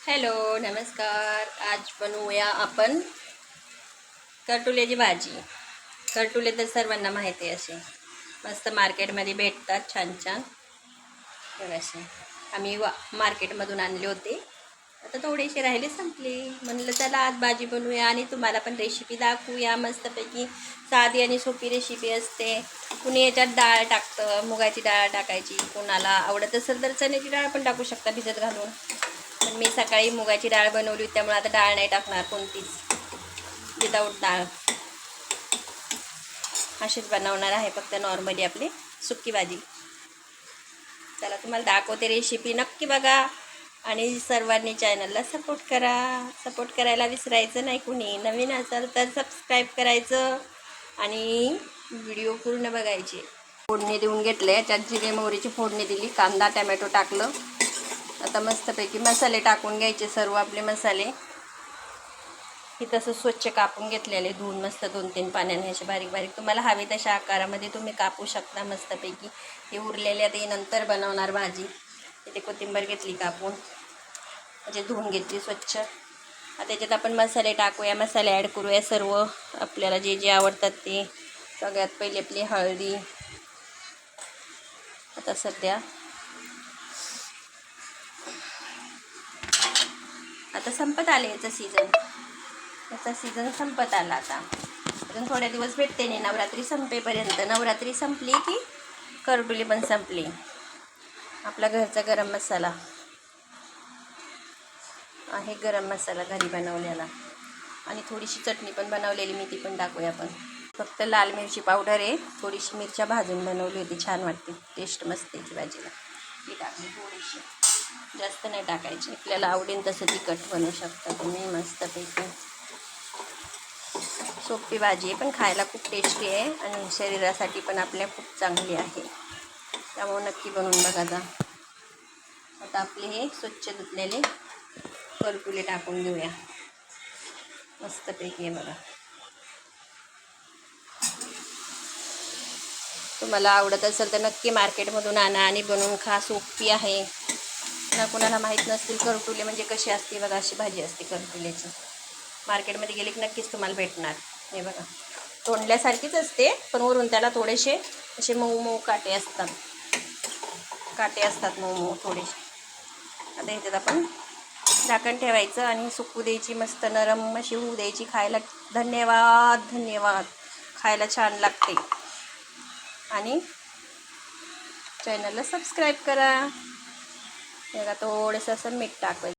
Hello नमस्कार. आज बनवूया आपण करटुल्याची भाजी. करटुले तर सर्वांना माहिती आहे, असे मस्त मार्केटमध्ये भेटतात छान छान. तर असे आम्ही मार्केटमधून आणले होते. आता थोडेसे राहिले, संपले. म्हणलं चला आज भाजी बनवूया आणि तुम्हाला पण रेसिपी दाखवूया. मस्तपैकी साधी आणि सोपी रेसिपी असते. कुणी याच्यात डाळ टाकतं, मुगाची डाळ टाकायची. कोणाला आवडत असेल तर चण्याची डाळ पण टाकू शकता भिजत घालून. पण मी सकाळी मुगाची डाळ बनवली, त्यामुळे आता डाळ नाही टाकणार कोणतीच. विदाऊट डाळ अशीच बनवणार आहे, फक्त नॉर्मली आपली सुकी भाजी. चला तुम्हाला दाखवते रेसिपी, नक्की बघा. आणि सर्वांनी चॅनलला सपोर्ट करा. सपोर्ट करायला विसरायचं नाही. कुणी नवीन असेल तर सबस्क्राईब करायचं आणि व्हिडिओ पूर्ण बघायचे. फोडणी देऊन घेतले, याच्यात जिरे मोहरीची फोडणी दिली, कांदा टमॅटो टाकलं. आता मस्तपैकी मसाले टाकून घ्यायचे, सर्व आपले मसाले. हे तसं स्वच्छ कापून घेतलेले, धुवून मस्त 2-3 पाण्याने असे बारीक बारीक. तुम्हाला हवे तशा आकारामध्ये तुम्ही कापू शकता मस्तपैकी. हे उरलेले ते नंतर बनवणार भाजी. इथे कोथिंबीर घेतली कापून, म्हणजे धुवून घेतली स्वच्छ. आता त्याच्यात आपण मसाले टाकूया, मसाले ॲड करूया सर्व आपल्याला जे जे आवडतात ते. सगळ्यात पहिले आपली हळदी. आता सध्या आता संपत आले, याचा सीझन संपत आला. आता अजून थोड्या दिवस भेटते नाही, नवरात्री संपेपर्यंत. नवरात्री संपली की करटुली पण संपली. आपला घरचा गरम मसाला आहे, गरम मसाला घरी बनवलेला. आणि थोडीशी चटणी पण बनवलेली मी, ती पण टाकूया आपण. फक्त लाल मिरची पावडर आहे, थोडीशी मिरच्या भाजून बनवली होती, छान वाटते, टेस्ट मस्त याची भाजीला. ती टाकली थोडीशी, जास्त नाही टाकायची. आपल्याला आवडेल तसं तिखट बनवू शकता तुम्ही. मस्तपैकी सोपी भाजी आहे, पण खायला खूप टेस्टी आहे आणि शरीरासाठी पण आपल्या खूप चांगली आहे. त्यामुळे नक्की बनवून बघा. आता आपले हे स्वच्छ धुतलेले करटुले टाकून घेऊया मस्तपैकी. आहे बघा, तुम्हाला आवडत असेल तर नक्की मार्केटमधून आणा आणि बनवून खा. सोपी आहे ना. कुणाला माहीत नसतील करटुले म्हणजे कशी असते बघा, अशी भाजी असते करटुल्याची. मार्केटमध्ये गेले की नक्कीच तुम्हाला भेटणार. हे बघा, तोंडल्यासारखीच असते, पण वरून त्याला थोडेसे असे मऊ मऊ काटे असतात. मऊ मऊ थोडेसे. आता ह्याच्यात आपण झाकण ठेवायचं आणि सुकू द्यायची, मस्त नरम अशी होऊ द्यायची. खायला धन्यवाद. खायला छान लागते. आणि चॅनलला सबस्क्राईब करा. बघा, थोडंसं असं मीठ टाकायचं.